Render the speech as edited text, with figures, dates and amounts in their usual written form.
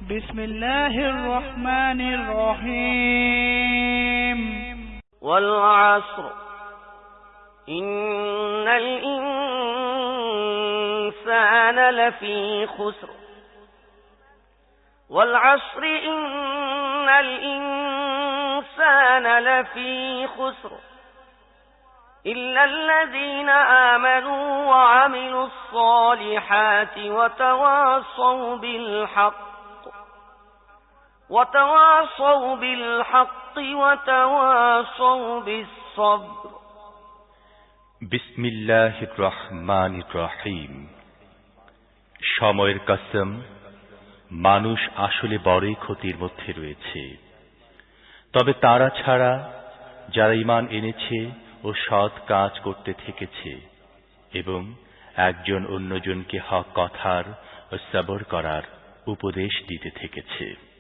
بسم الله الرحمن الرحيم والعصر إن الإنسان لفي خسر والعصر إن الإنسان لفي خسر إلا الذين آمنوا وعملوا الصالحات وتواصوا بالحق وتواصوا بالصبر বিসমিল্লাহির রহমানির রহিম। সময়ের কসম, মানুষ আসলে বড়ই ক্ষতির মধ্যে রয়েছে। তবে তারা ছাড়া যারা ঈমান এনেছে ও সৎ কাজ করতে থেকেছে এবং একজন অন্যজনকে হক কথার ও সবর করার উপদেশ দিতে থেকেছে।